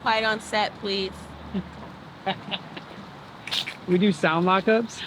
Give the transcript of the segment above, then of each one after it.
Quiet on set, please. We do sound mock-ups.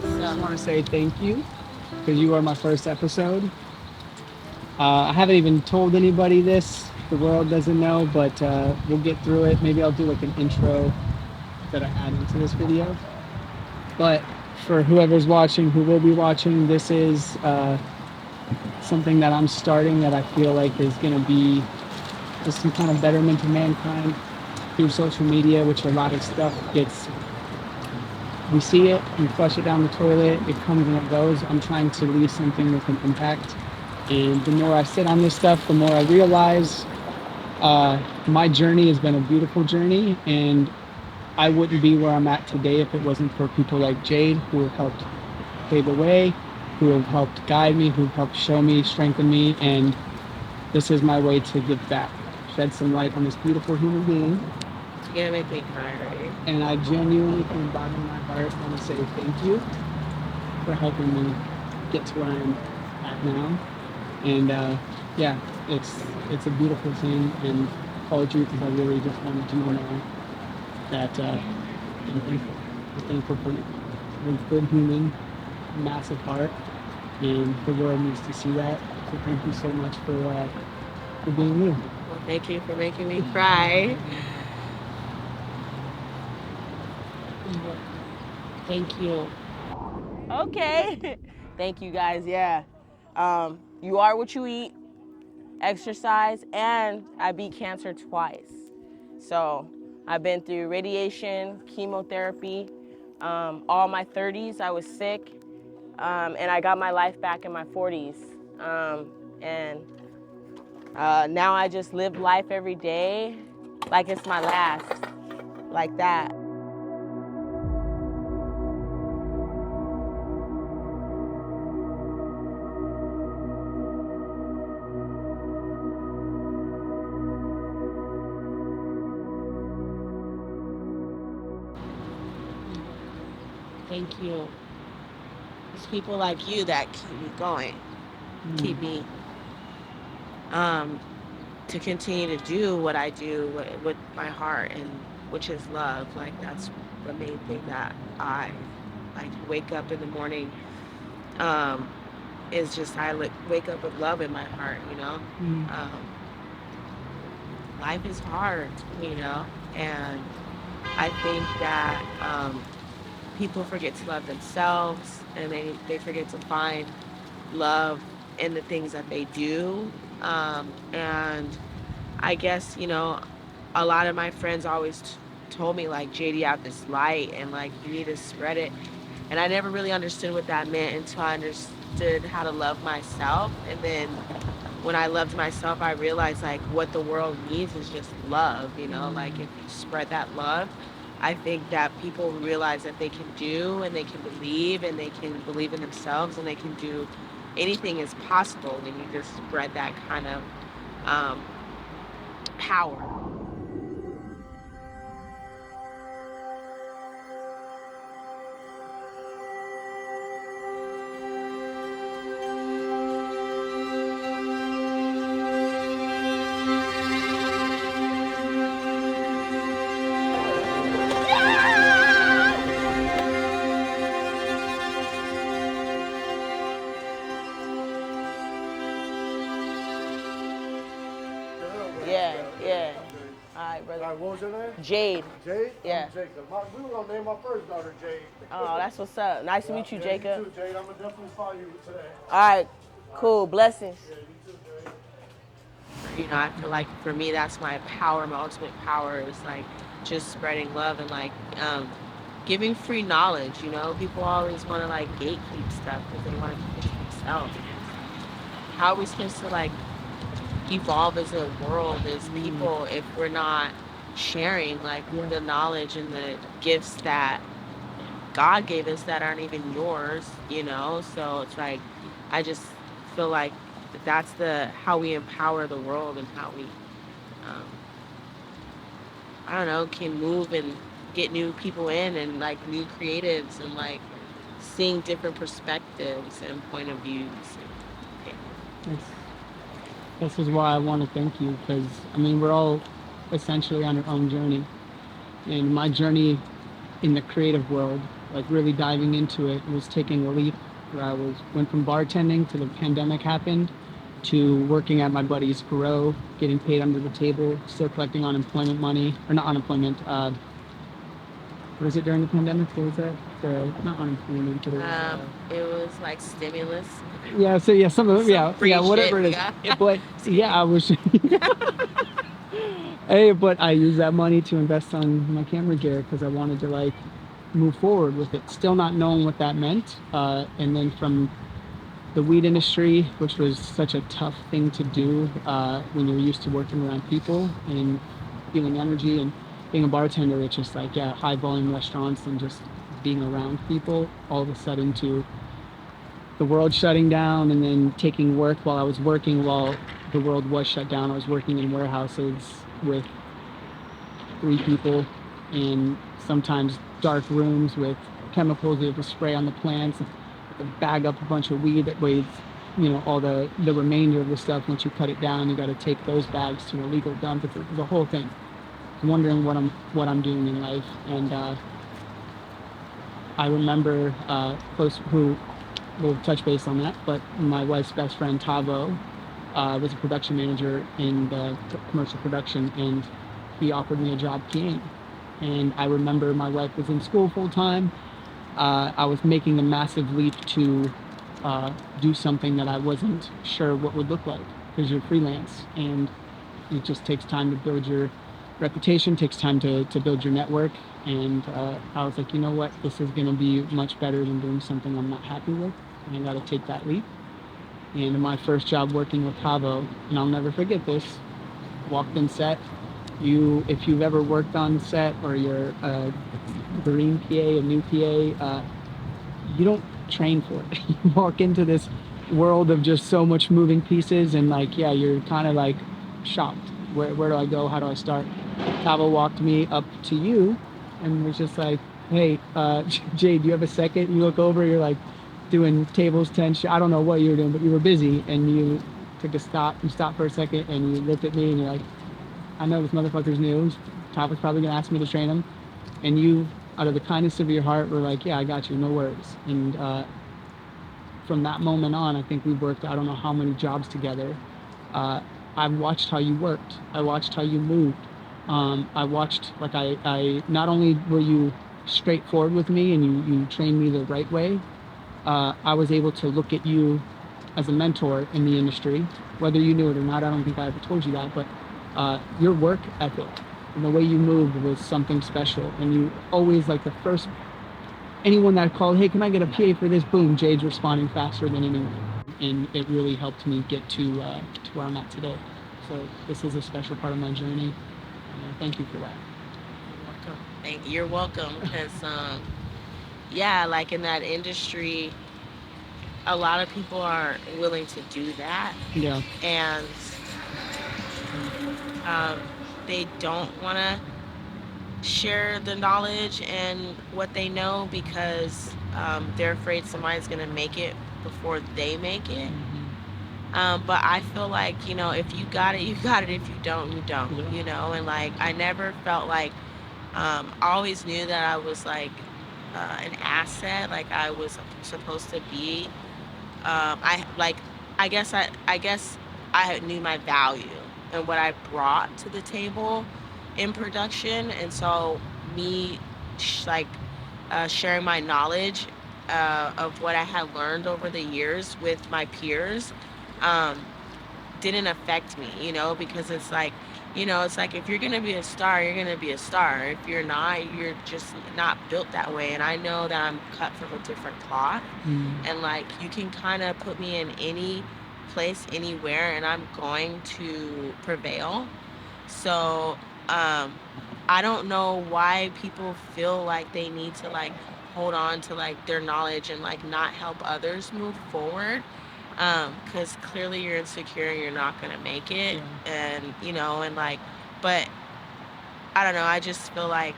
I just want to say thank you because you are my first episode. I haven't even told anybody this. The world doesn't know, but we'll get through it. Maybe I'll do like an intro that I add into this video. But for whoever's watching, who will be watching, this is something that I'm starting that I feel like is going to be just some kind of betterment to mankind through social media, which a lot of stuff gets. We see it, we flush it down the toilet, it comes and it goes. I'm trying to leave something with an impact. And the more I sit on this stuff, the more I realize my journey has been a beautiful journey. And I wouldn't be where I'm at today if it wasn't for people like Jade, who have helped pave the way, who have helped guide me, who have helped show me, strengthen me. And this is my way to give back, shed some light on this beautiful human being. You're gonna make me cry, right? And I genuinely, from the bottom of my heart, want to say thank you for helping me get to where I'm at now. And yeah, it's a beautiful thing. And all the truth is, I really just wanted to know that I'm thankful. I'm thankful for a good human, massive heart, and the world needs to see that. So thank you so much for being you. Well, thank you for making me cry. Thank you. Okay. Thank you guys. Yeah. You are what you eat. Exercise, and I beat cancer twice. So I've been through radiation, chemotherapy. All my 30s, I was sick, and I got my life back in my 40s. And now I just live life every day like it's my last, like that. Thank you. It's people like you that keep me going, keep me um, to continue to do what I do with my heart, and which is love. Like that's the main thing that I like wake up in the morning. Um, is just wake up with love in my heart. Life is hard, and I think that people forget to love themselves, and they forget to find love in the things that they do. And I guess, a lot of my friends always told me, like, JD, you have this light, and, like, you need to spread it. And I never really understood what that meant until I understood how to love myself. And then when I loved myself, I realized, like, what the world needs is just love, like, if you spread that love, I think that people realize that they can do, and they can believe, and they can believe in themselves, and they can do anything is possible when you just spread that kind of um, power. Yeah, yeah. All right, brother. All right, what was your name? Jade. Jade? Yeah. I'm Jacob. We were going to name my first daughter Jade. Oh, that's what's up. Nice to meet you, Yeah, Jacob. you too, Jade. I'm going to definitely follow you today. All right, cool. Blessings. Yeah, you too, Jade. I feel like for me, that's my power. My ultimate power is like just spreading love and like giving free knowledge. People always want to like gatekeep stuff because they want to keep it to themselves. How are we supposed to like evolve as a world, as people, if we're not sharing like Yeah. the knowledge and the gifts that God gave us that aren't even yours, you know? So it's like, I just feel like that's the how we empower the world and how we, um, I don't know, can move and get new people in and like new creatives and like seeing different perspectives and point of views. And, That's, this is why I want to thank you because, I mean, we're all essentially on our own journey. And my journey in the creative world, like really diving into it, was taking a leap where I went from bartending to the pandemic happened to working at my buddy's grow, getting paid under the table, still collecting unemployment money, or not unemployment, what was it during the pandemic? What was that? Not unemployment, but it was, it was like stimulus, yeah, so yeah, some of them, some yeah, free shit whatever it we is. got. But Just yeah, kidding. I was, hey, but I used that money to invest on my camera gear because I wanted to like move forward with it, still not knowing what that meant. And then from the weed industry, which was such a tough thing to do when you're used to working around people and feeling energy and being a bartender, it's just like, yeah, high volume restaurants and just being around people all of a sudden to the world shutting down and then taking work while I was working while the world was shut down. I was working in warehouses with 3 people in sometimes dark rooms with chemicals you have to spray on the plants, bag up a bunch of weed that weighs, all the remainder of the stuff. Once you cut it down, you got to take those bags to a legal dump. It's the whole thing. I'm wondering what I'm doing in life, and I remember close who we'll touch base on that. But my wife's best friend Tavo was a production manager in the commercial production, and he offered me a job PAing. And I remember my wife was in school full time. I was making a massive leap to do something that I wasn't sure what would look like because you're freelance and it just takes time to build your reputation, takes time to build your network. And I was like, you know what, this is going to be much better than doing something I'm not happy with. And I got to take that leap. And my first job working with Tavo, and I'll never forget this, walked in set. If you've ever worked on set or you're a green PA, a new PA, you don't train for it. You walk into this world of just so much moving pieces, and like, yeah, you're kind of like shocked. Where do I go? How do I start? Tavo walked me up to you and was just like, hey, Jade, do you have a second? You look over, you're like doing tables, 10. I don't know what you were doing, but you were busy, and you took a stop. You stopped for a second, and you looked at me, and you're like, I know this motherfucker's new. Tavo's probably gonna ask me to train him, and you, out of the kindness of your heart, were like, yeah, I got you, no worries. And from that moment on, I think we worked, I don't know how many jobs together. uh, I watched how you worked, I watched how you moved. I watched, like, I not only were you straightforward with me and you trained me the right way, I was able to look at you as a mentor in the industry, whether you knew it or not. I don't think I ever told you that, but your work ethic and the way you moved was something special. And you always, like, the first anyone that called, hey, can I get a PA for this? Boom, Jade's responding faster than anyone, and it really helped me get to where I'm at today. So this is a special part of my journey. Thank you for that. You're welcome. You're welcome. Because, yeah, like in that industry, a lot of people are willing to do that. Yeah. And um, they don't want to share the knowledge and what they know because they're afraid somebody's going to make it before they make it. But I feel like, if you got it, you got it. If you don't, you don't, Yeah. and like I never felt like, I always knew that I was like an asset, like I was supposed to be. I like, I guess I knew my value and what I brought to the table in production, and so me, like, sharing my knowledge of what I had learned over the years with my peers. Um, didn't affect me, because it's like if you're gonna be a star, you're gonna be a star. If you're not, you're just not built that way. And I know that I'm cut from a different cloth, Mm. and like you can kind of put me in any place, anywhere, and I'm going to prevail. So, um, I don't know why people feel like they need to like hold on to like their knowledge and like not help others move forward. Because clearly you're insecure and you're not gonna make it, Yeah. and and like, but I don't know. I just feel like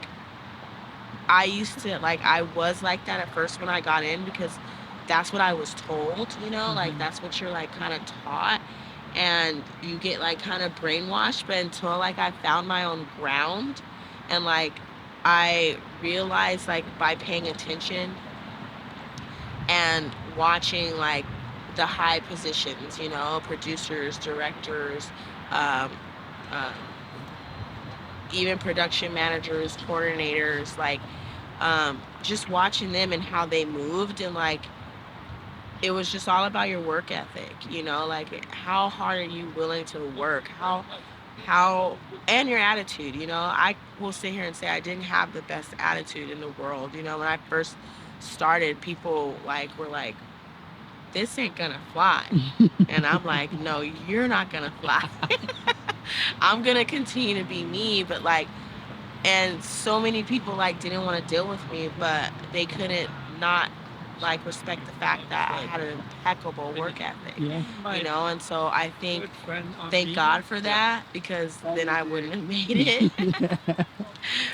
I used to like I was like that at first when I got in because that's what I was told, like Hmm. that's what you're like kind of taught, and you get like kind of brainwashed. But until like I found my own ground, and like I realized like by paying attention and watching like the high positions, producers, directors, um, um, even production managers, coordinators, like just watching them and how they moved, and like it was just all about your work ethic, like how hard are you willing to work, how and your attitude. I will sit here and say I didn't have the best attitude in the world. When I first started, people like were like, this ain't gonna fly. And I'm like, no, you're not gonna fly. I'm gonna continue to be me, but like, and so many people like didn't want to deal with me, but they couldn't not like respect the fact that I had an impeccable work ethic, Yeah. and so I think thank God for that, because then I wouldn't have made it.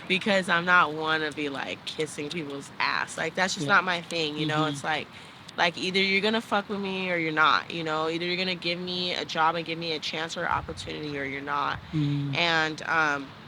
Because I'm not one to be like kissing people's ass. Like that's just Yeah. not my thing, Hmm. It's like either you're gonna fuck with me or you're not, Either you're gonna give me a job and give me a chance or opportunity or you're not. Mm. And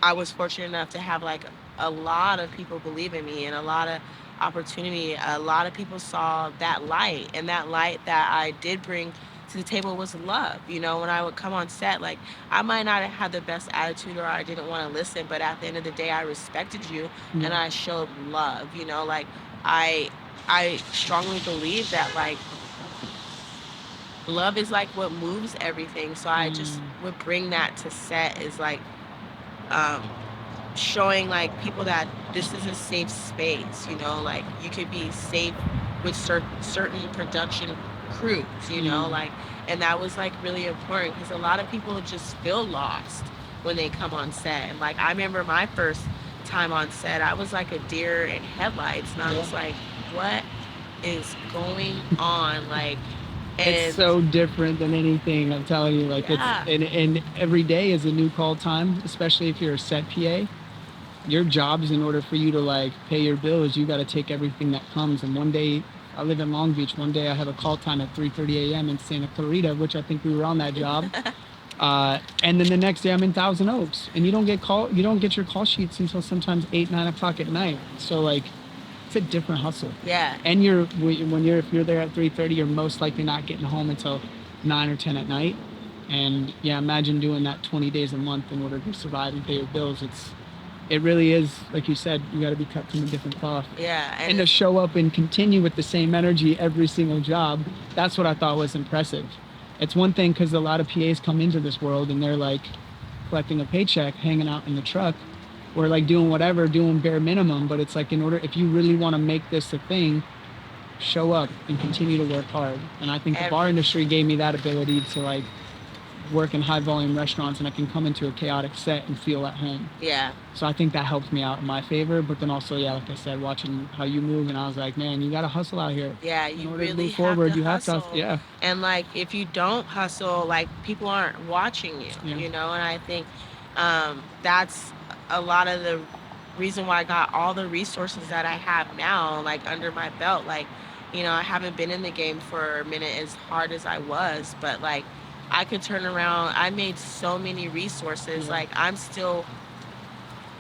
I was fortunate enough to have like a lot of people believe in me and a lot of opportunity. A lot of people saw that light, and that light that I did bring to the table was love. When I would come on set, like I might not have had the best attitude or I didn't want to listen, but at the end of the day, I respected you and Yeah. I showed love. Like I I strongly believe that like love is like what moves everything. So I just Mm. would bring that to set, is like um showing like people that this is a safe space, like you could be safe with certain production crews, Mm. like, and that was like really important because a lot of people just feel lost when they come on set. And like I remember my first time on set, I was like a deer in headlights, and I Yeah. was like, what is going on? Like, It's and so different than anything. I'm telling you, like it's yeah. and every day is a new call time, especially if you're a set PA. Your job is, in order for you to like pay your bills, you got to take everything that comes. And one day, I live in Long Beach. One day, I have a call time at 3:30 a.m. in Santa Clarita, which I think we were on that job. And then the next day, I'm in Thousand Oaks, and you don't get your call sheets until sometimes 8, 9 o'clock at night. So like, it's a different hustle. Yeah. And if you're there at 3:30, you're most likely not getting home until 9 or 10 at night. And yeah, imagine doing that 20 days a month in order to survive and pay your bills. It really is, like you said, you got to be cut from a different cloth. Yeah. And And to it's show up and continue with the same energy every single job, that's what I thought was impressive. It's one thing because a lot of PAs come into this world and they're like collecting a paycheck, hanging out in the truck, or like doing whatever, doing bare minimum. But it's like, in order, if you really want to make this a thing, show up and continue to work hard. And I think the bar every industry gave me that ability to like work in high volume restaurants, and I can come into a chaotic set and feel at home. yeah. So I think that helps me out in my favor. But then also, yeah, like I said, watching how you move, and I was like, man, you got to hustle out here. Yeah, In you order to really move have forward, to you have to, hustle. yeah, And like if you don't hustle, like people aren't watching you, yeah, And I think that's a lot of the reason why I got all the resources that I have now, like under my belt. Like, I haven't been in the game for a minute as hard as I was, but like I could turn around. I made so many resources. yeah. Like I'm still,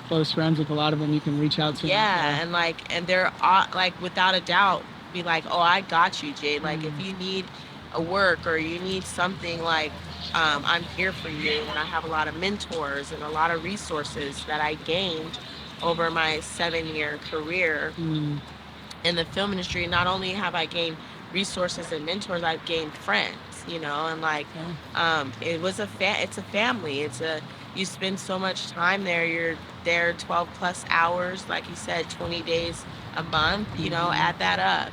Close friends with a lot of them, you can reach out to them. Yeah. yeah, and like, and they're like without a doubt be like, oh, I got you, Jade. Like, if Mm, you need a work or you need something, like, I'm here for you. And I have a lot of mentors and a lot of resources that I gained over my 7-year career mm, in the film industry. Not only have I gained resources and mentors, I've gained friends, and like, yeah. it's a family. You spend so much time there. You're there 12 plus hours, like you said, 20 days a month, Hmm. add that up,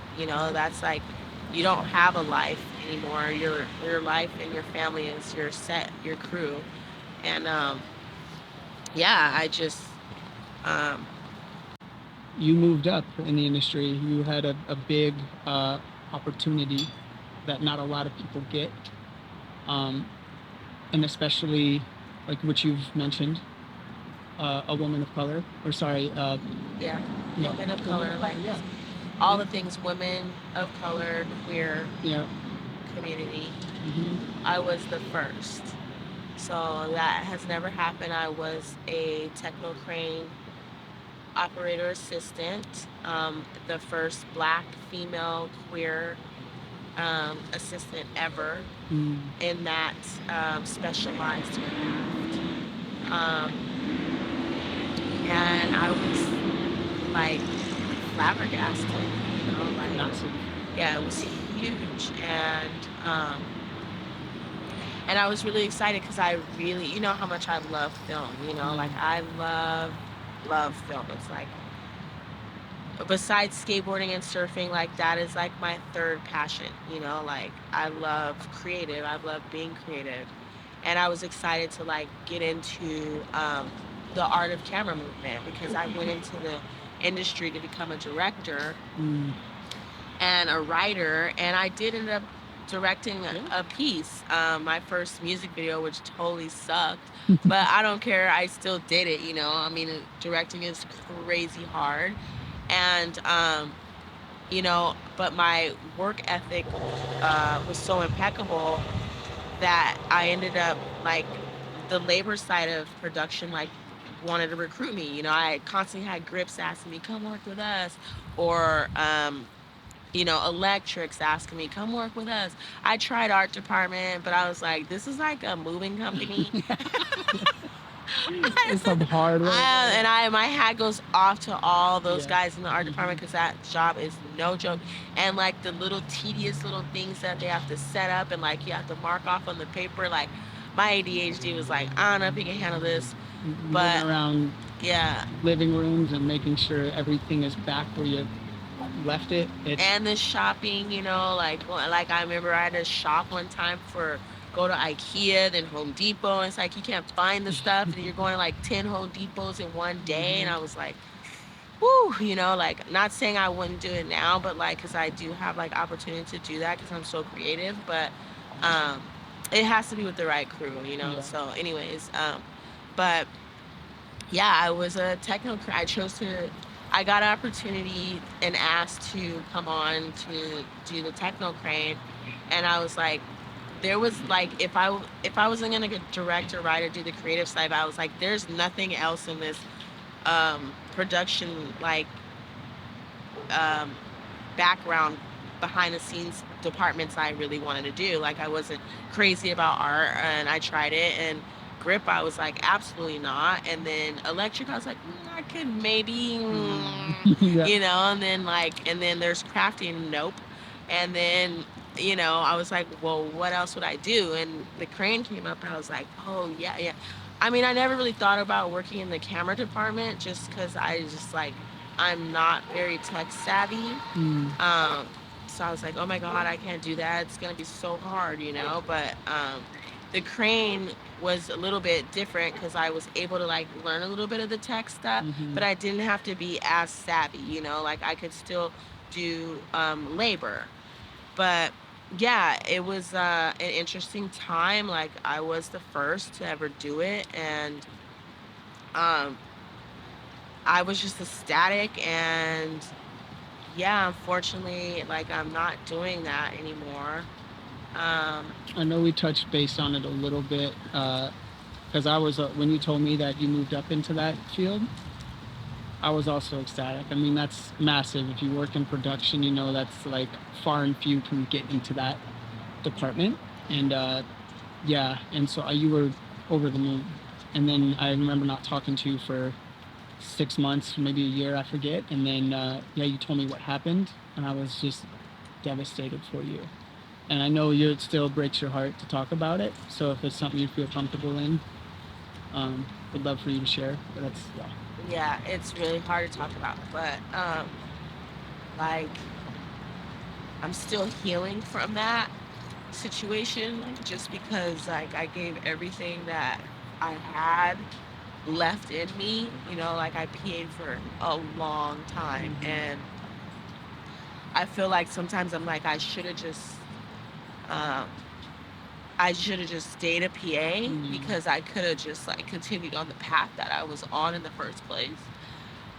that's like, you don't have a life anymore. Your life and your family is your crew. And yeah, I just Um, You moved up in the industry. You had a big opportunity that not a lot of people get, um, and especially like what you've mentioned, a woman of color, or sorry, yeah, yeah, women of woman color, of color, like yeah, all yeah, the things women of color, queer yeah. community. Mm-hmm. I was the first. So that has never happened. I was a techno crane operator assistant, the first black female queer assistant ever Mm. in that specialized craft. Um, and I was like flabbergasted, you know, like, Massive. yeah, it was huge. And I was really excited because I really, you know, how much I love film, you know, like Mm. I love film. It's like, besides skateboarding and surfing, like that is like my third passion, you know, like I love creative, I love being creative. And I was excited to like get into the art of camera movement because I went into the industry to become a director Mm. and a writer, and I did end up directing Yeah. a piece, my first music video, which totally sucked. But I don't care. I still did it. You know, I mean, directing is crazy hard, and you know, but my work ethic was so impeccable that I ended up like the labor side of production, like wanted to recruit me. You know, I constantly had grips asking me, "Come work with us," or you know, electrics asking me, come work with us. I tried art department, but I was like, this is like a moving company. It's some hard work. My hat goes off to all those Yeah. guys in the art Mm-hmm. department because that job is no joke. And like the little tedious little things that they have to set up and like you have to mark off on the paper, like my ADHD was like, I don't know if you can handle this. Moving But around yeah, living rooms and making sure everything is back where you left it. It's and the shopping, you know, like I remember I had to shop one time for go to IKEA, then Home Depot, and it's like you can't find the stuff, and you're going to like 10 Home Depots in one day, and I was like, whoo, you know, like not saying I wouldn't do it now, but like because I do have like opportunity to do that because I'm so creative, but um, it has to be with the right crew, you know. yeah. So, anyways, but yeah, I was a techno. I chose to. I got an opportunity and asked to come on to do the techno crane, and I was like, there was like if I wasn't gonna get direct or write or do the creative side, I was like, there's nothing else in this production like um background behind the scenes departments I really wanted to do. Like I wasn't crazy about art and I tried it and grip I was like absolutely not. And then electric I was like I could maybe Yeah. you know, and then there's crafting, nope. And then you know, I was like, well, what else would I do? And the crane came up and I was like, oh yeah, yeah. I mean, I never really thought about working in the camera department just because I just like I'm not very tech savvy. Mm. um, so I was like, oh my God, I can't do that. It's gonna be so hard, you know. But the crane was a little bit different because I was able to like learn a little bit of the tech stuff, Mm-hmm. but I didn't have to be as savvy, you know. Like I could still do labor, but yeah, it was an interesting time. Like I was the first to ever do it, and um, I was just ecstatic and yeah, unfortunately, like I'm not doing that anymore. Um, I know we touched base on it a little bit because I was when you told me that you moved up into that field, I was also ecstatic. I mean, that's massive. If you work in production, you know that's like far and few can get into that department. And yeah, and so you were over the moon. And then I remember not talking to you for 6 months, maybe a year, I forget. And then yeah, you told me what happened, and I was just devastated for you. And I know it still breaks your heart to talk about it. So if it's something you feel comfortable in, would love for you to share. But that's yeah. yeah, it's really hard to talk about, but like I'm still healing from that situation just because like I gave everything that I had left in me. Like I PA'd for a long time, Mm-hmm. and I feel like sometimes I'm like um, I should have just stayed a PA Mm-hmm. because I could have just like continued on the path that I was on in the first place.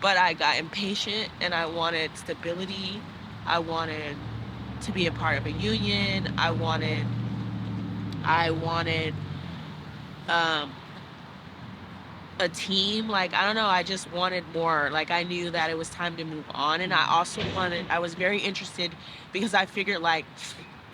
But I got impatient and I wanted stability. I wanted to be a part of a union. I wanted um a team. Like, I don't know, I just wanted more. Like, I knew that it was time to move on, and I was very interested because I figured, like,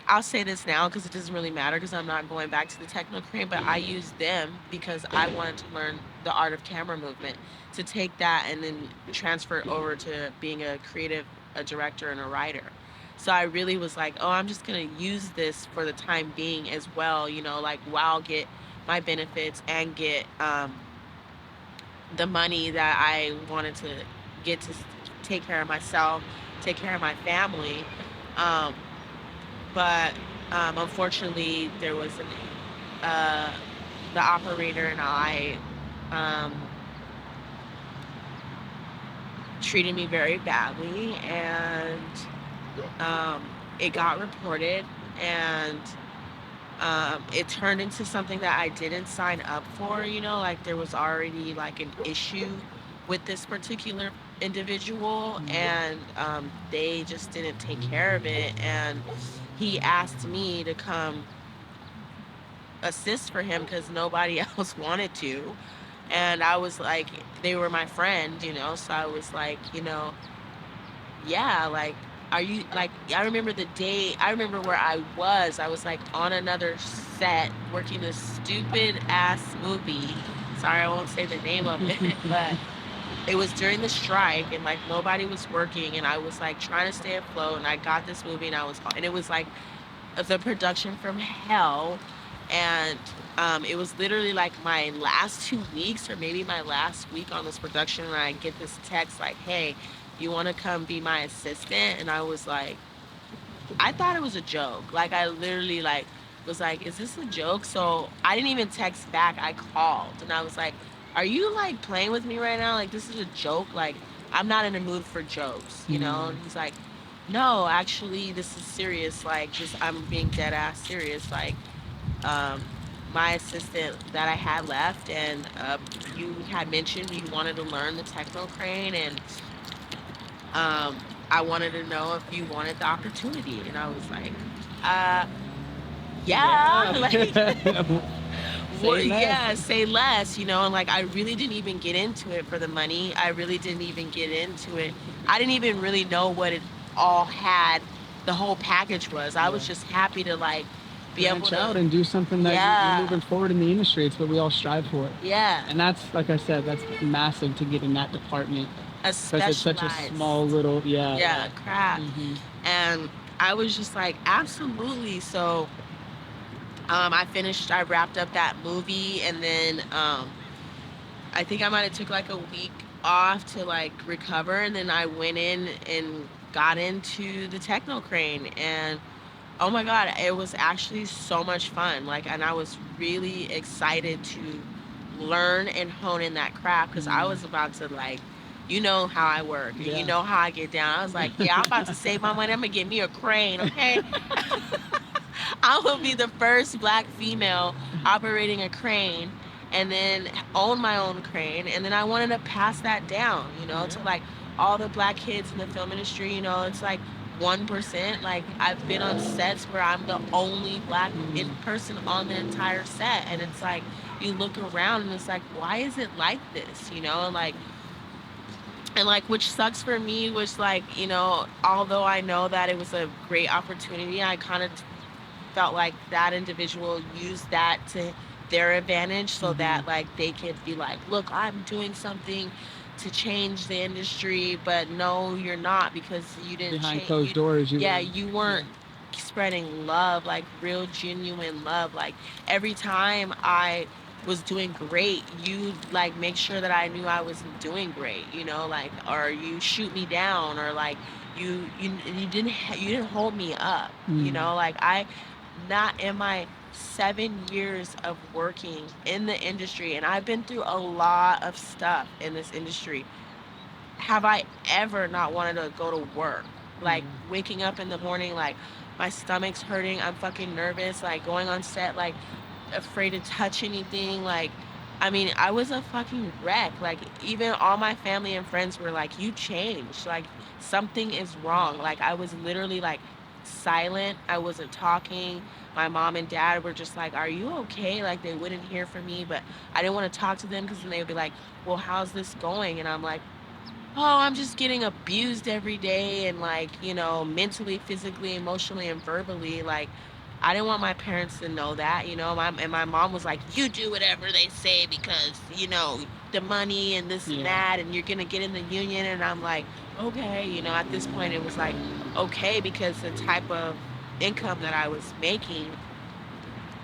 I'll say this now because it doesn't really matter because I'm not going back to the techno crane, but I used them because I wanted to learn the art of camera movement, to take that and then transfer it over to being a director and a writer. So I really was like, oh, I'm just gonna use this for the time being as well, like, while get my benefits and get the money that I wanted to get to take care of myself, take care of my family. Um, but unfortunately, there was uh, the operator and I um, treated me very badly, and it got reported, and it turned into something that I didn't sign up for. Like there was already like an issue with this particular individual, and they just didn't take care of it. And he asked me to come assist for him because nobody else wanted to. And I was like, they were my friend, so I was like, yeah, like, are you like, I remember where I was like on another set working this stupid ass movie. Sorry, I won't say the name of it, but it was during the strike and like nobody was working, and I was like trying to stay afloat, and I got this movie, and it was like the production from hell. And it was literally like my last 2 weeks or maybe my last week on this production, and I get this text like, hey, you want to come be my assistant? And I was like, I thought it was a joke. Like, I literally like was like, is this a joke? So I didn't even text back. I called and I was like, are you like playing with me right now? Like, this is a joke. Like, I'm not in the mood for jokes. Mm-hmm. And he's like, no, actually, this is serious. Like, this, I'm being dead ass serious. Like, um, my assistant that I had left, and you had mentioned you wanted to learn the techno crane, and I wanted to know if you wanted the opportunity. And I was like, uh, yeah, like, Yeah. Say less. yeah, say less. And like, I really didn't even get into it for the money. I really didn't even get into it. I didn't even really know what it all had, the whole package was. I Yeah. was just happy to like be able Branch out to, and do something that you're yeah, moving forward in the industry. It's what we all strive for. yeah, And that's, like I said, that's massive to get in that department a because it's such a small specialized, little, yeah, yeah, yeah. craft. Hmm. And I was just like, absolutely. So I wrapped up that movie, and then I think I might have took like a week off to like recover, and then I went in and got into the techno crane. And oh my god, it was actually so much fun. Like, and I was really excited to learn and hone in that craft because I was about to like, how I work and Yeah. how I get down. I was like, yeah, I'm about to save my money. I'm gonna get me a crane, okay? I will be the first black female operating a crane, and then own my own crane. And then I wanted to pass that down, to Yeah. like all the black kids in the film industry. It's like 1%. Like, I've been on sets where I'm the only black Mm. person on the entire set. And it's like, you look around and it's like, why is it like this? And like, which sucks for me, which, like, although I know that it was a great opportunity, I kind of felt like that individual used that to their advantage so Hmm. that like they could be like, look, I'm doing something to change the industry, but no, you're not, because you didn't Behind change. closed doors, you Yeah, were, you yeah. weren't spreading love, like real genuine love. Like, every time I was doing great, you like make sure that I knew I wasn't doing great, like, or you shoot me down, or like you didn't hold me up, Mm. like, I not in my 7 years of working in the industry, and I've been through a lot of stuff in this industry, have I ever not wanted to go to work. Like waking up in the morning, like my stomach's hurting, I'm fucking nervous, like going on set, like afraid to touch anything. Like, I mean, I was a fucking wreck. Like, even all my family and friends were like, you changed. Like, something is wrong. Like, I was literally like silent. I wasn't talking. My mom and dad were just like, are you okay? Like, they wouldn't hear from me, but I didn't want to talk to them because then they would be like, well, how's this going? And I'm like, oh, I'm just getting abused every day and like, mentally, physically, emotionally, and verbally. Like, I didn't want my parents to know that, my mom was like, you do whatever they say because, the money and this and Yeah. that, and you're gonna get in the union. And I'm like, okay, at this point it was like, okay, because the type of income that I was making,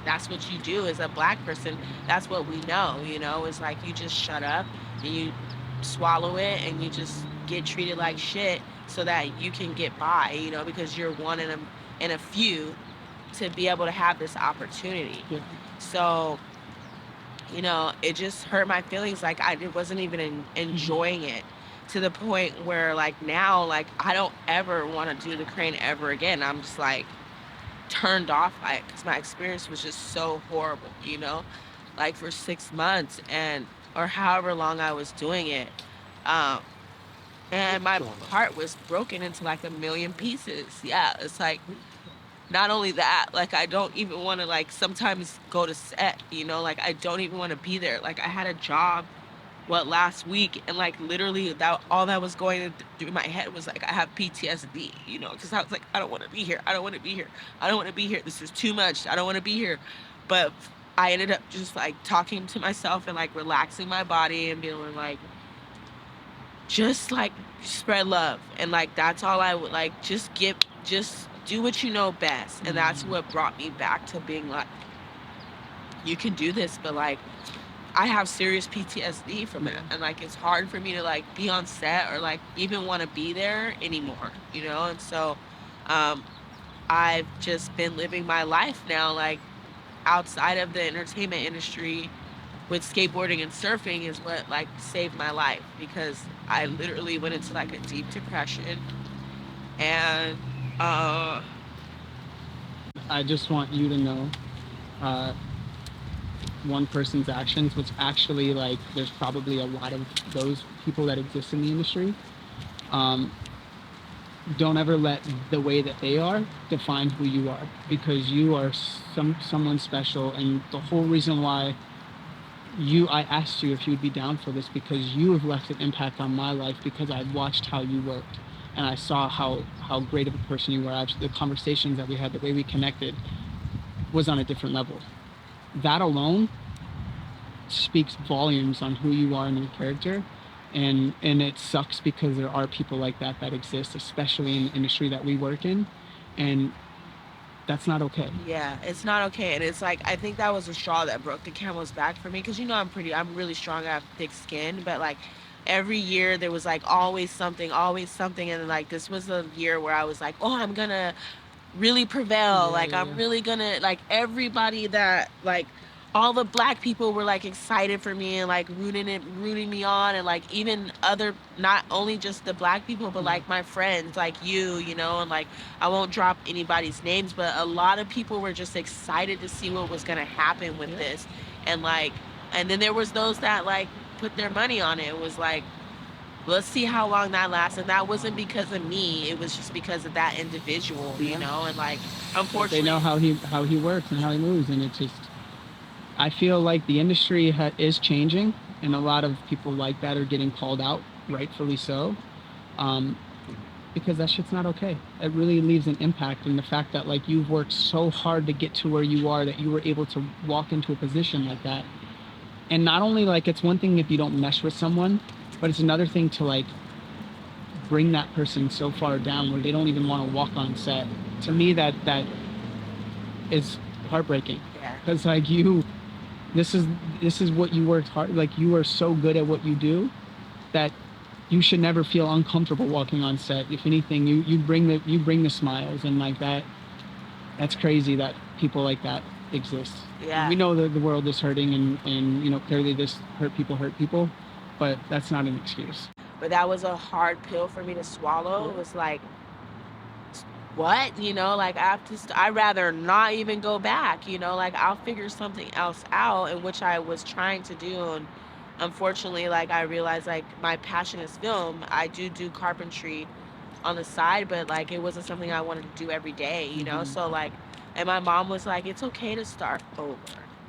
that's what you do as a black person. That's what we know, it's like you just shut up and you swallow it and you just get treated like shit so that you can get by, because you're one in a few to be able to have this opportunity. Yeah. So, it just hurt my feelings. Like I wasn't even enjoying it, to the point where like now, like I don't ever want to do the crane ever again. I'm just like turned off by it because my experience was just so horrible, like for 6 months and or however long I was doing it. Um, and my heart was broken into like a million pieces. Yeah, it's like not only that, like I don't even want to like sometimes go to set, like I don't even want to be there. Like I had a job last week, and like literally that all that was going through my head was like I have PTSD, because I was like, I don't want to be here, I don't want to be here, I don't want to be here, this is too much, I don't want to be here. But I ended up just like talking to myself and like relaxing my body and being like, just like spread love, and like that's all I would like, just do what you know best. And that's what brought me back to being like, you can do this. But like I have serious PTSD from it, Yeah. and like it's hard for me to like be on set or like even want to be there anymore, And so, um, I've just been living my life now, like outside of the entertainment industry, with skateboarding and surfing is what like saved my life, because I literally went into like a deep depression. And I just want you to know, uh, one person's actions, which actually, like, there's probably a lot of those people that exist in the industry. Um, don't ever let the way that they are define who you are, because you are someone special. And the whole reason why I asked you if you would be down for this, because you have left an impact on my life, because I watched how you worked and I saw how great of a person you were. Actually, the conversations that we had, the way we connected, was on a different level. That alone speaks volumes on who you are and your character. And it sucks because there are people like that that exist, especially in the industry that we work in, and that's not okay. yeah, it's not okay. And it's like, I think that was a straw that broke the camel's back for me. Cause I'm really strong. I have thick skin, but like every year there was like always something, always something. And like, this was the year where I was like, oh, I'm gonna really prevail. Yeah, Like, yeah, I'm yeah. really gonna, like, everybody that, like, all the black people were like excited for me and like rooting me on. And like even other, not only just the black people, but like my friends like you, and like I won't drop anybody's names, but a lot of people were just excited to see what was going to happen with Yeah. this. And like, and then there was those that like put their money on it. It was like, let's see how long that lasts. And that wasn't because of me, it was just because of that individual, Yeah. and like But they know unfortunately. how he works and how he moves, and it's just, I feel like the industry is changing, and a lot of people like that are getting called out, rightfully so, um, because that shit's not okay. It really leaves an impact, and the fact that like you've worked so hard to get to where you are, that you were able to walk into a position like that. And not only, like, it's one thing if you don't mesh with someone, but it's another thing to like bring that person so far down where they don't even want to walk on set. To me, that is heartbreaking, Yeah. because like this is this is what you worked hard, like you are so good at what you do, that you should never feel uncomfortable walking on set. If anything, you bring the smiles, and like that's crazy that people like that exist. Yeah. We know that the world is hurting, and clearly this hurt people, but that's not an excuse. But that was a hard pill for me to swallow. It was like, what? Like I have to, I'd rather not even go back, like I'll figure something else out, and which I was trying to do. And unfortunately, like I realized like my passion is film. I do carpentry on the side, but like it wasn't something I wanted to do every day, So like, and my mom was like, it's okay to start over,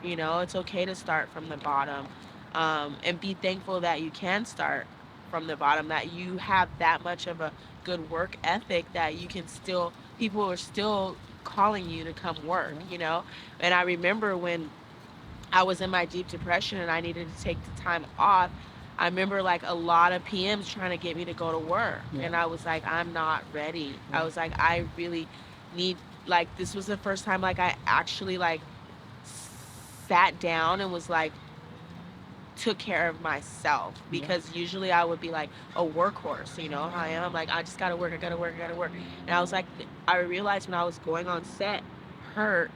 it's okay to start from the bottom, and be thankful that you can start from the bottom, that you have that much of a good work ethic that you can still, people are still calling you to come work, And I remember when I was in my deep depression and I needed to take the time off. I remember like a lot of PMs trying to get me to go to work. Yeah. And I was like, I'm not ready. Yeah. I was like, I really need, like, this was the first time like I actually like sat down and was like, took care of myself, because usually I would be like a workhorse, how I am. I'm like, I just gotta work, I gotta work, I gotta work. And I was like, I realized when I was going on set, hurt,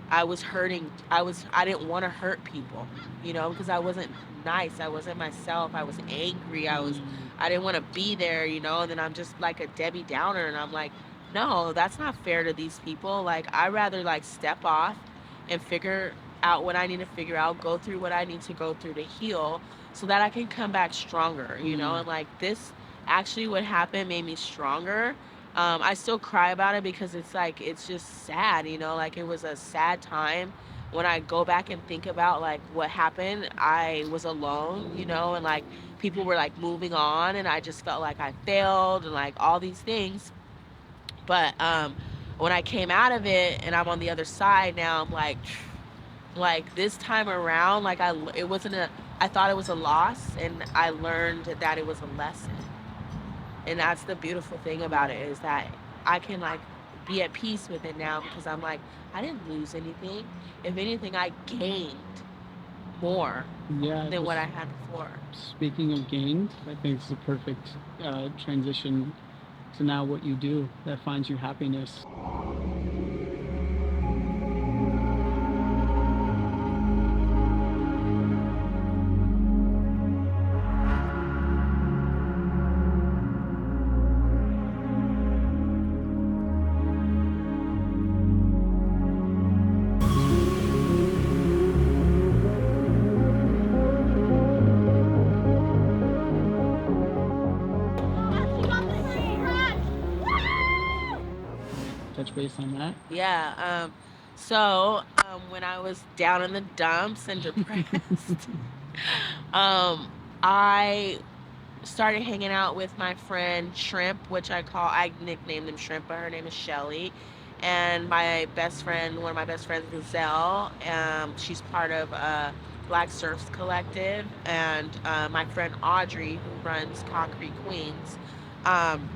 I was hurting. I didn't want to hurt people, because I wasn't nice. I wasn't myself. I was angry. I didn't want to be there, and then I'm just like a Debbie Downer, and I'm like, no, that's not fair to these people. Like, I'd rather like step off and figure out what I need to figure out, go through what I need to go through to heal, so that I can come back stronger, and like this actually what happened made me stronger. I still cry about it because it's like, it's just sad, like it was a sad time. When I go back and think about like what happened, I was alone, and like people were like moving on, and I just felt like I failed and like all these things. But when I came out of it and I'm on the other side now, I'm like this time around, like it wasn't I thought it was a loss, and I learned that it was a lesson. And that's the beautiful thing about it, is that I can like be at peace with it now, because I'm like, I didn't lose anything. If anything, I gained more than what I had before. Speaking of gained, I think it's a perfect transition to now what you do that finds you happiness. Touch base on that. Yeah. So when I was down in the dumps and depressed, I started hanging out with my friend Shrimp, which I nicknamed him Shrimp, but her name is Shelly. And my best friend, one of my best friends, Gazelle. She's part of Black Surfs Collective, and my friend Audrey, who runs Concrete Queens. Um,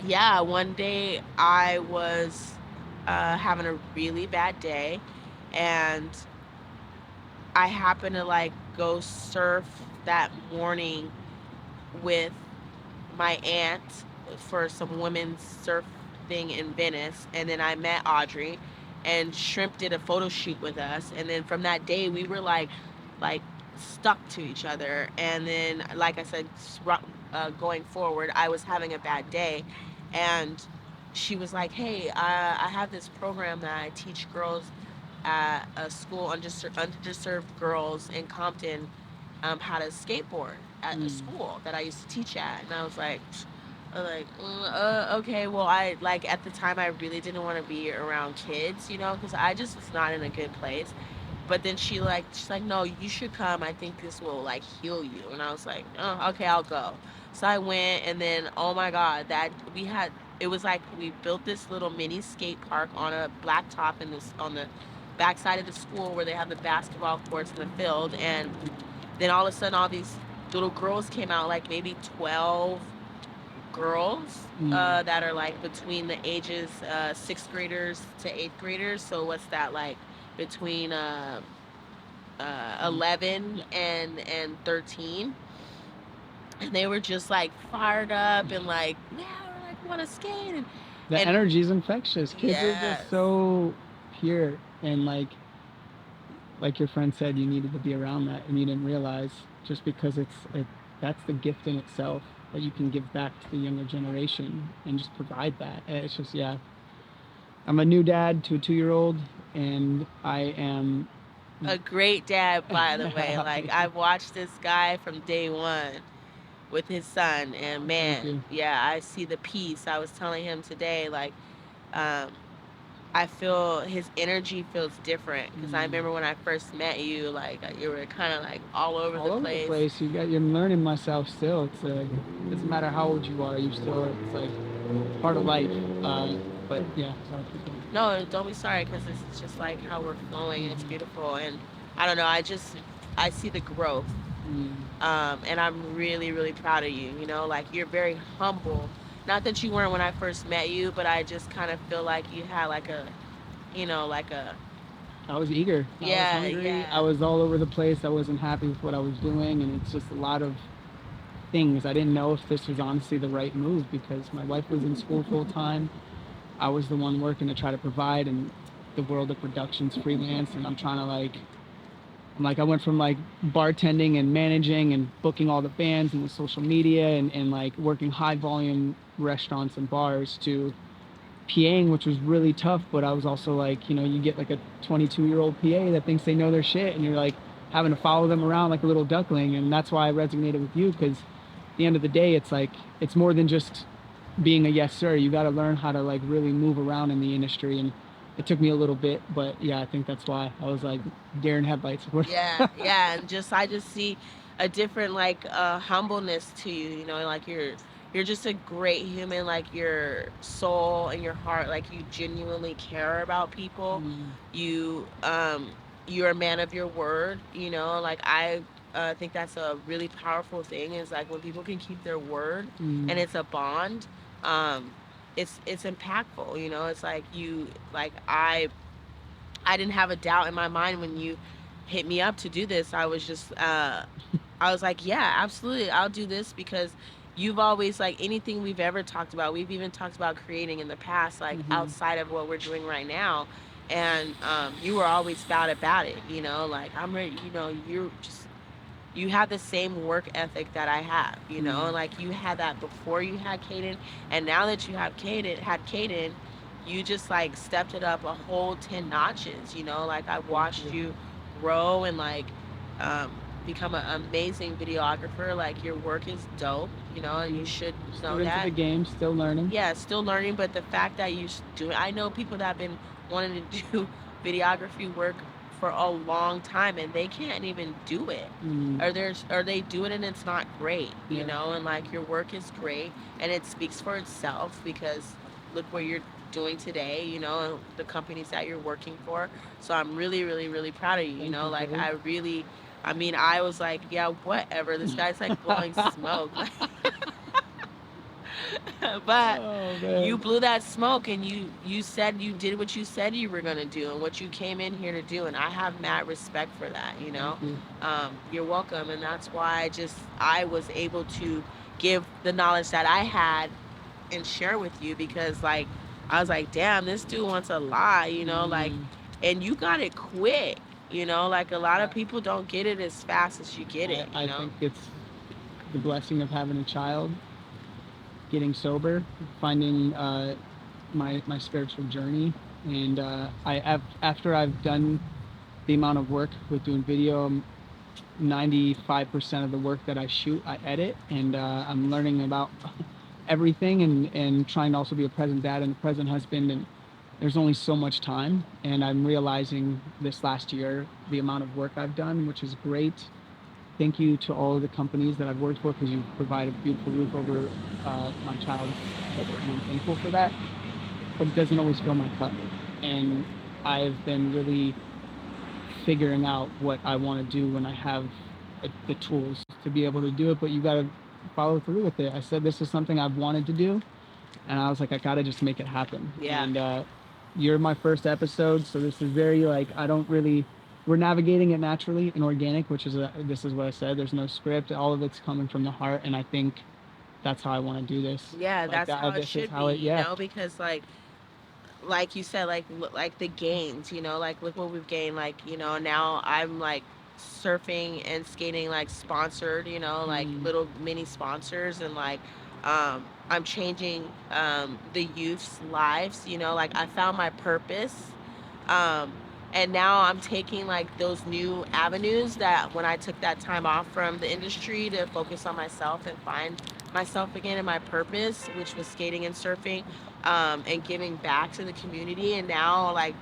yeah, one day I was having a really bad day, and I happened to like go surf that morning with my aunt for some women's surf thing in Venice, and then I met Audrey, and Shrimp did a photo shoot with us, and then from that day we were like stuck to each other. And then, like I said, going forward, I was having a bad day, and she was like, "Hey, I have this program that I teach girls at a school, underserved girls in Compton, how to skateboard at a school that I used to teach at." And I was like, okay, well, I like at the time I really didn't want to be around kids, because I just was not in a good place. But then she's like, no, you should come. I think this will like heal you. And I was like, oh, okay, I'll go. So I went, and then oh my God, that we had it was like we built this little mini skate park on a blacktop in this on the backside of the school where they have the basketball courts in the field. And then all of a sudden, all these little girls came out, like maybe 12 girls that are like between the ages sixth graders to eighth graders. So what's that like between 11 and 13? And they were just like fired up and like, yeah, we're like, want to skate. The and energy is infectious. Kids are just so pure, and like your friend said, you needed to be around that, and you didn't realize just because that's the gift in itself that you can give back to the younger generation and just provide that. It's just, yeah, I'm a new dad to a 2 year old, and I am. A great dad, by the way. Like, Thank I've watched this guy from day one with his son, and man, you. yeah, I see the peace. I was telling him today, like, um, I feel his energy feels different because I remember when I first met you, like you were kind of like all over All the over the place. place. You're learning myself still. It's doesn't matter how old you are. You still it's like part of life. But yeah, sorry, keep going. No, don't be sorry because this is just like how we're flowing. It's beautiful, and I don't know. I see the growth, and I'm really really proud of you. You know, like you're very humble. Not that you weren't when I first met you, but I just kind of feel like you had like a, like a, I was eager. I was yeah, hungry. I yeah. was all over the place. I wasn't happy with what I was doing, and it's just a lot of things. I didn't know if this was honestly the right move because my wife was in school full time. I was the one working to try to provide, and the world of production's freelance, and I went from like bartending and managing and booking all the bands and the social media and like working high volume restaurants and bars to PAing, which was really tough. But I was also like, you get like a 22-year-old PA that thinks they know their shit, and you're like having to follow them around like a little duckling. And that's why I resonated with you because at the end of the day, it's like it's more than just being a yes sir. You got to learn how to like really move around in the industry, and it took me a little bit, but yeah, I think that's why I was like deer in headlights. Yeah, yeah, and just I just see a different like humbleness to you, like you're just a great human, like your soul and your heart, like you genuinely care about people. You you're a man of your word, like I think that's a really powerful thing is like when people can keep their word and it's a bond, it's impactful, it's like you like I didn't have a doubt in my mind when you hit me up to do this. I was like, yeah, absolutely. I'll do this because you've always like anything we've ever talked about. We've even talked about creating in the past, like outside of what we're doing right now. And you were always about it, like I'm ready, you have the same work ethic that I have, and like you had that before you had Caden, and now that you have Caden, you just like stepped it up a whole 10 notches, like I watched you grow and like become an amazing videographer. Like your work is dope, and you should know Student of the that. game, still learning. Yeah, still learning, but the fact that you do it, I know people that have been wanting to do videography work for a long time and they can't even do it. Or they do it and it's not great, and like your work is great and it speaks for itself because look where you're doing today, and the companies that you're working for. So I'm really, really, really proud of you, Thank you, like Billy. I really I mean, I was like, yeah, whatever. This guy's like blowing smoke. But Oh you man. blew that smoke and you said you did what you said you were going to do and what you came in here to do, and I have mad respect for that, Thank you. you're welcome, and that's why I was able to give the knowledge that I had and share with you because like I was like, damn, this dude wants a lie, like, and you got it quick, like a lot of people don't get it as fast as you get it, I think it's the blessing of having a child, getting sober, finding my spiritual journey, and after I've done the amount of work with doing video, 95% of the work that I shoot, I edit, and I'm learning about everything and trying to also be a present dad and a present husband. And there's only so much time, and I'm realizing this last year the amount of work I've done, which is great. Thank you to all of the companies that I've worked for because you provide a beautiful roof over my child's head, and I'm thankful for that. But it doesn't always fill my cup, and I've been really figuring out what I want to do when I have the tools to be able to do it. But you got to follow through with it. I said this is something I've wanted to do, and I was like, I gotta just make it happen. yeah. And you're my first episode, so this is very like I don't really. We're navigating it naturally and organic, which is this is what I said. There's no script. All of it's coming from the heart, and I think that's how I want to do this. Yeah, Like that's how that. it This is should how be, it. Yeah. because like like you said, like like the gains, like look what we've gained. Like now I'm like surfing and skating like sponsored, like Mm. little mini sponsors, and like I'm changing the youth's lives. Like I found my purpose. Um, and now I'm taking like those new avenues that when I took that time off from the industry to focus on myself and find myself again and my purpose, which was skating and surfing, and giving back to the community. And now, like,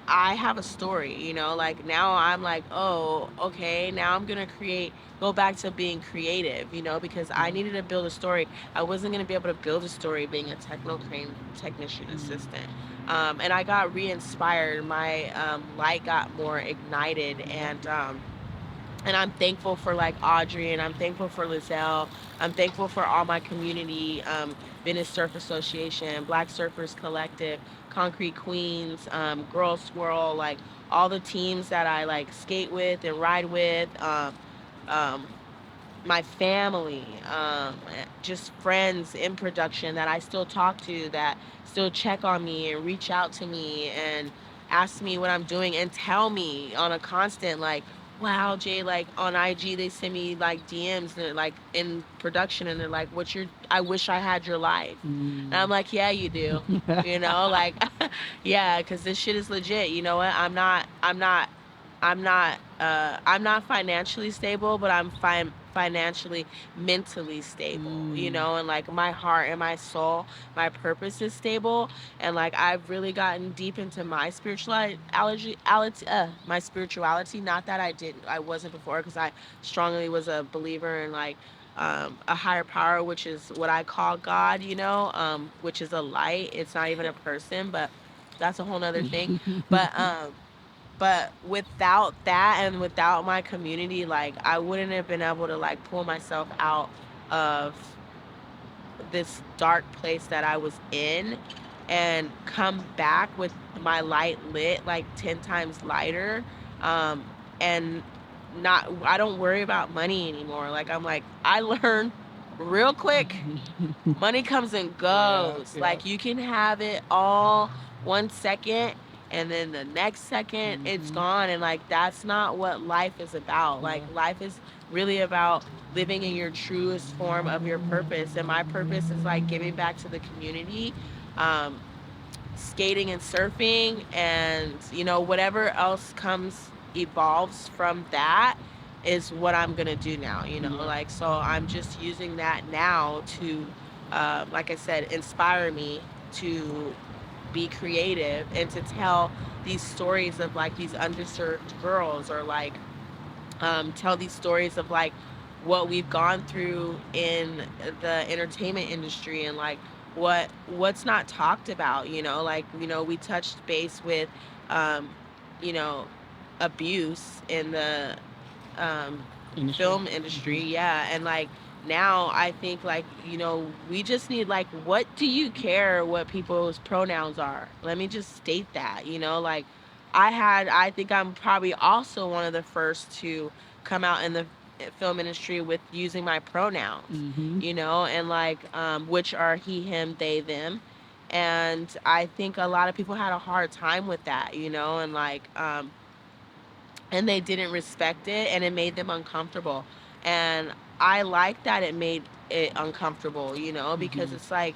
I have a story, like now I'm like, oh, okay, now I'm gonna go back to being creative, because I Yeah. needed to build a story. I wasn't gonna be able to build a story being a techno crane technician Mm. assistant. And I got re inspired. My light got more ignited, and I'm thankful for like Audrey, and I'm thankful for Lizelle. I'm thankful for all my community, Venice Surf Association, Black Surfers Collective, Concrete Queens, Girl Swirl, like all the teams that I like skate with and ride with. Um, my family, just friends in production that I still talk to, that still check on me and reach out to me and ask me what I'm doing and tell me on a constant, like, wow, Jay, like on IG they send me like DMs, and they're like in production, and they're like, I wish I had your life. And I'm Mm. like, yeah, you do. Like, yeah, because this shit is legit. You know what? I'm not financially stable, but I'm fine financially, mentally stable, Mm. and like my heart and my soul, my purpose is stable. And like I've really gotten deep into my my spirituality. Not that I wasn't before, because I strongly was a believer in like a higher power, which is what I call God, which is a light. It's not even a person, but that's a whole nother thing. But without that and without my community, like I wouldn't have been able to like pull myself out of this dark place that I was in and come back with my light lit like 10 times lighter. um and not I don't worry about money anymore. Like I'm like, I learned real quick, money comes and Yeah, goes. yeah. Like you can have it all 1 second, and then the next second it's Hmm. gone. And like that's not what life is about. Like Yeah. life is really about living in your truest form of your purpose. And my purpose is like giving back to the community. Um Skating and surfing, and whatever else comes evolves from that is what I'm gonna do now. Yeah. Like, so I'm just using that now to like I said, inspire me to be creative and to tell these stories of like these underserved girls, or like tell these stories of like what we've gone through in the entertainment industry, and like what's not talked about. Like we touched base with um you know abuse in the um Industry. film Hmm. industry, yeah. And like now I think like we just need like, what do you care what people's pronouns are? Let me just state that. Like I think I'm probably also one of the first to come out in the film industry with using my pronouns, Hmm. and like which are he, him, they, them. And I think a lot of people had a hard time with that, and like and they didn't respect it, and it made them uncomfortable. And I like that it made it uncomfortable, because Hmm. it's like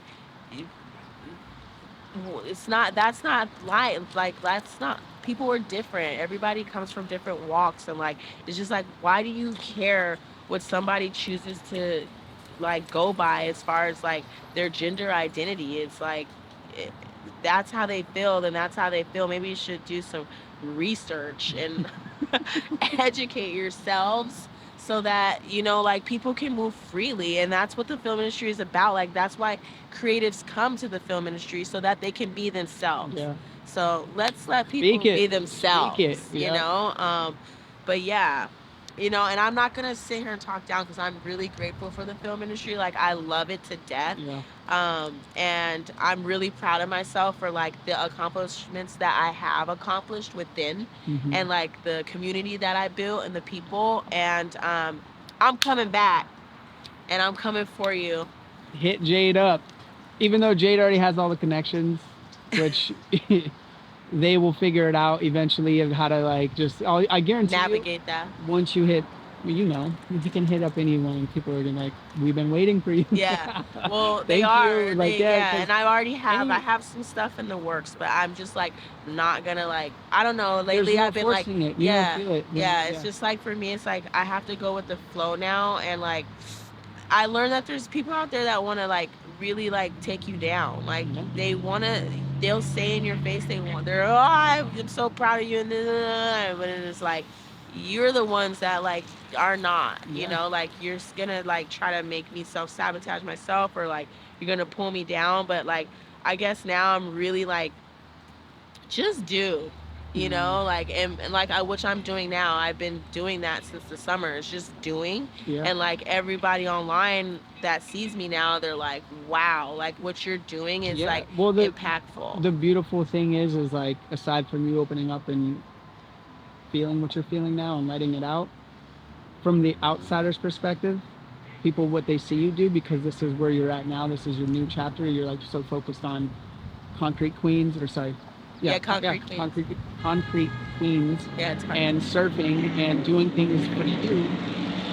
it's not that's not life. Like that's not, people are different, everybody comes from different walks. And like it's just like, why do you care what somebody chooses to like go by as far as like their gender identity? It's like it, that's how they feel, then that's how they feel. Maybe you should do some research and educate yourselves, so that like people can move freely. And that's what the film industry is about. Like that's why creatives come to the film industry, so that they can be themselves. Yeah. So let's let Speak people it. be Speak it. themselves. Yep. But yeah, and I'm not gonna sit here and talk down, because I'm really grateful for the film industry. Like I love it to death. Yeah. And I'm really proud of myself for like the accomplishments that I have accomplished within, Hmm. and like the community that I built and the people. And I'm coming back, and I'm coming for you. Hit Jade up. Even though Jade already has all the connections, which they will figure it out eventually of how to like just. I guarantee you, Navigate that. once you hit, you know, if you can hit up anyone, people are gonna like, we've been waiting for you. Yeah. Well, they Thank you. are. Like, They yeah, yeah, because and I already I any have some stuff in the works, but I'm just like not gonna like I don't know. there's Lately no I've been like forcing it. You don't yeah. feel it. Yeah, it's Yeah. just like for me it's like I have to go with the flow now and like I learned that there's people out there that want to like really like take you down. Like Yeah. they want to they'll say in your face they're oh I'm so proud of you and but it's like you're the ones that like are not, you Yeah. know, like you're gonna like try to make me self sabotage myself or like you're gonna pull me down. But like I guess now I'm really like just do, you Mm. know, like and like which I'm doing now. I've been doing that since the summer. It's just doing, Yeah. and like everybody online that sees me now, they're like, wow, like what you're doing is Yeah. like Well, impactful. the beautiful thing is like aside from you opening up and feeling what you're feeling now and letting it out, from the outsider's perspective, people what they see you do because this is where you're at now. This is your new chapter. You're like so focused on concrete queens or sorry, Yeah, yeah, concrete queens. concrete queens Yeah, it's hard. and surfing and doing things for you.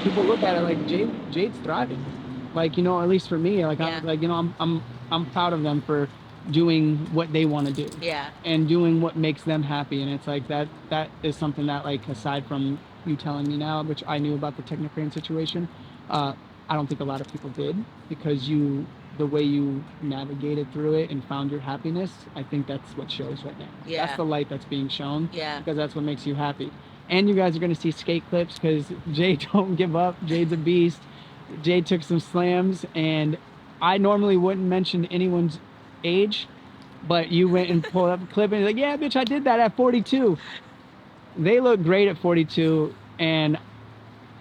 People look at it like Jade's thriving. Like, you know, at least for me, like Yeah, I'm like, you know, I'm proud of them for doing what they want to do yeah, and doing what makes them happy. And it's like that is something that like aside from you telling me now, which I knew about the Technocrane situation, uh, I don't think a lot of people did because you the way you navigated through it and found your happiness, I think that's what shows right now. That's yeah, the light that's being shown yeah. because that's what makes you happy. And you guys are going to see skate clips because Jade don't give up. Jade's a beast. Jade took some slams, and I normally wouldn't mention anyone's age, but you went and pulled up a clip and you're like, yeah, bitch, I did that at 42. They look great at 42, and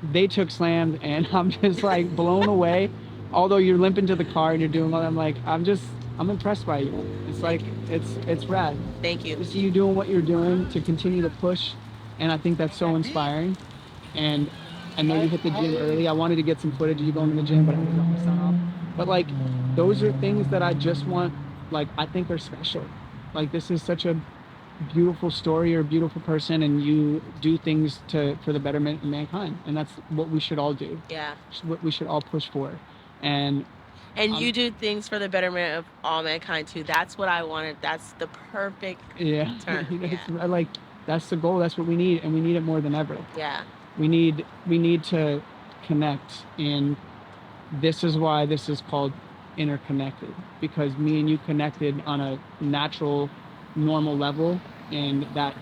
they took slams, and I'm just like blown away. Although you're limping to the car and you're doing all that, I'm like, I'm impressed by you. It's like, Thank you. it's rad Thank you. to see you doing what you're doing to continue to push, and I think that's so inspiring. And I know you hit the gym early. I wanted to get some footage of you going to the gym, but I was on my son off. But like, those are things that I just want. Like, I think are special. Like, this is such a beautiful story. You're a beautiful person, and you do things to for the betterment of mankind, and that's what we should all do. Yeah. It's what we should all push for. And And you do things for the betterment of all mankind too. That's what I wanted. That's the perfect yeah, term. Yeah. I like that's the goal. That's what we need, and we need it more than ever. Yeah. We need to connect, and this is why this is called interconnected, because me and you connected on a natural, normal level, and that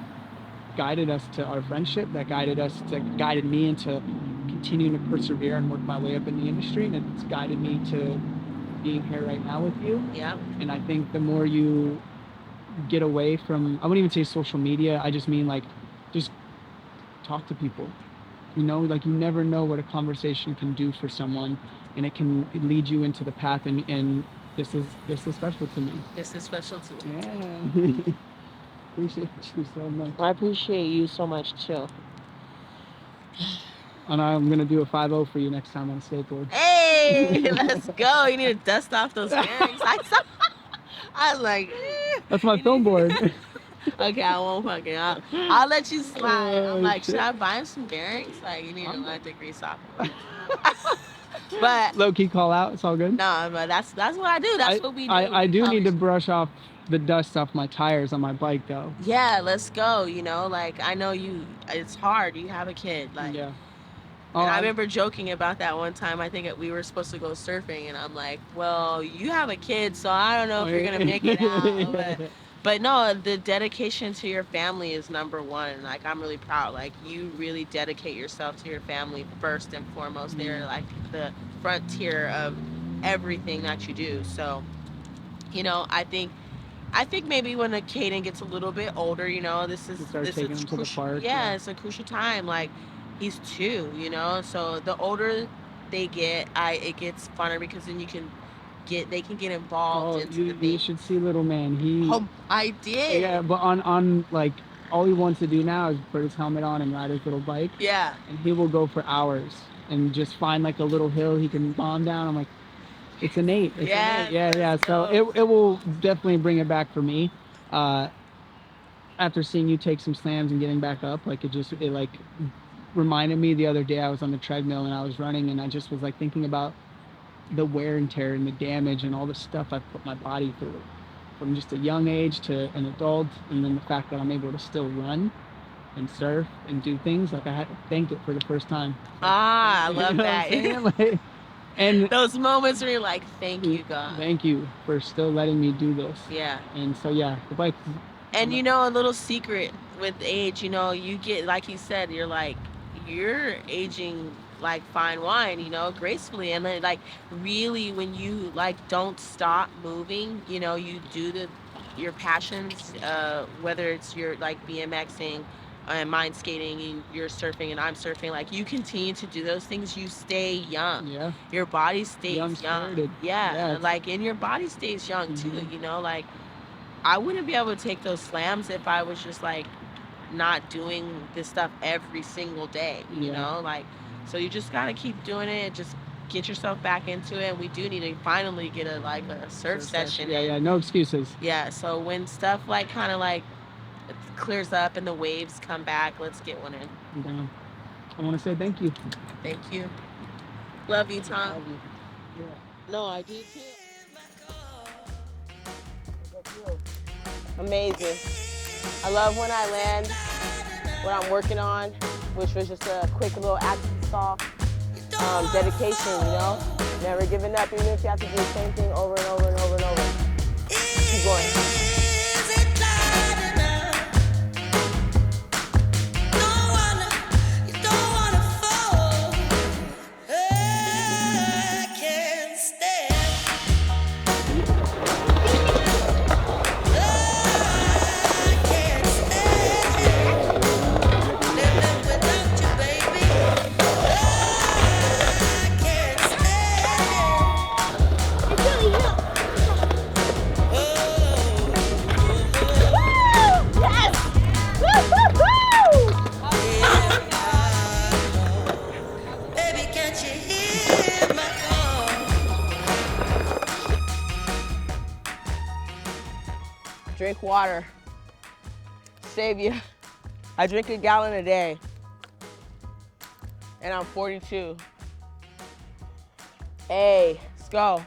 guided us to our friendship. That guided me into continuing to persevere and work my way up in the industry, and it's guided me to being here right now with you. Yeah. And I think the more you get away from, I wouldn't even say social media, I just mean like just talk to people. You know, like you never know what a conversation can do for someone, and it can lead you into the path, and this is special to me. This is special to me. Yeah. Appreciate you so much. I appreciate you so much too. And I'm gonna do a 5-0 for you next time on a skateboard. Hey, let's go. You need to dust off those bearings. I was like, That's my you film need- board. Okay, I won't fucking. I'll let you slide. Oh, I'm like, shit. should I buy him some bearings? Like, you need to let the grease off. But Low key call out. It's all good. no, but that's what I do. That's what we do. I do need to Conversation. brush off the dust off my tires on my bike though. Yeah, let's go. You know, like I know you. It's hard. You have a kid. Like, Yeah. and I remember joking about that one time. I think we were supposed to go surfing, and I'm like, well, you have a kid, so I don't know if you're gonna make it out. But no, the dedication to your family is number one. Like, I'm really proud. Like, you really dedicate yourself to your family first and foremost. They're like the frontier of everything that you do. So, you know, I think maybe when a Caden gets a little bit older, you know, this is taking him to the crucial. park. Yeah, it's a crucial time. Like, he's 2, you know, so the older they get, it gets funner because then they can get involved into the you thing. should see little man. I did. Yeah, but on like all he wants to do now is put his helmet on and ride his little bike. Yeah. And he will go for hours and just find like a little hill he can bomb down. I'm like, it's innate. It's Yeah, innate. Yeah. let's So go. it will definitely bring it back for me. uh, after seeing you take some slams and getting back up, like it like reminded me the other day I was on the treadmill and I was running and I just was like thinking about the wear and tear and the damage and all the stuff I've put my body through from just a young age to an adult, and then the fact that I'm able to still run and surf and do things like I had to thank it for the first time. Ah, I You love know what I'm that. saying? Like, and Those moments where you're like, thank you, God. thank you for still letting me do this. Yeah. And so yeah, the bike. And you know, a little secret with age, you know, you get, like you said, you're like, you're aging like fine wine, you know, gracefully. And then, like, really, when you, like, don't stop moving, you know, you do your passions, whether it's your, like, BMXing and mine skating, and you're surfing and I'm surfing, like, you continue to do those things, you stay young. Yeah. Your body stays Young young. spirited. Yeah. Yeah, Like, and your body stays young, too, Mhm. you know, like, I wouldn't be able to take those slams if I was just like not doing this stuff every single day, you Yeah. know? Like, so you just got to keep doing it. Just get yourself back into it. And we do need to finally get a surf session Yeah, in. yeah, no excuses. Yeah. So when stuff like kind of like clears up and the waves come back, let's get one in. I'm down. I want to say thank you. Thank you. Love you, Tom. Love you. Yeah. No, I do too. Amazing. I love when I land what I'm working on, which was just a quick little action saw. Dedication, you know? Never giving up, even if you have to do the same thing over and over and over and over. Keep going. Drink water. Save you. I drink a gallon a day. And I'm 42. Hey, let's go.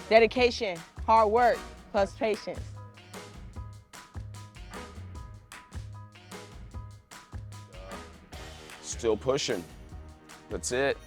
Dedication, hard work, plus patience. Still pushing. That's it.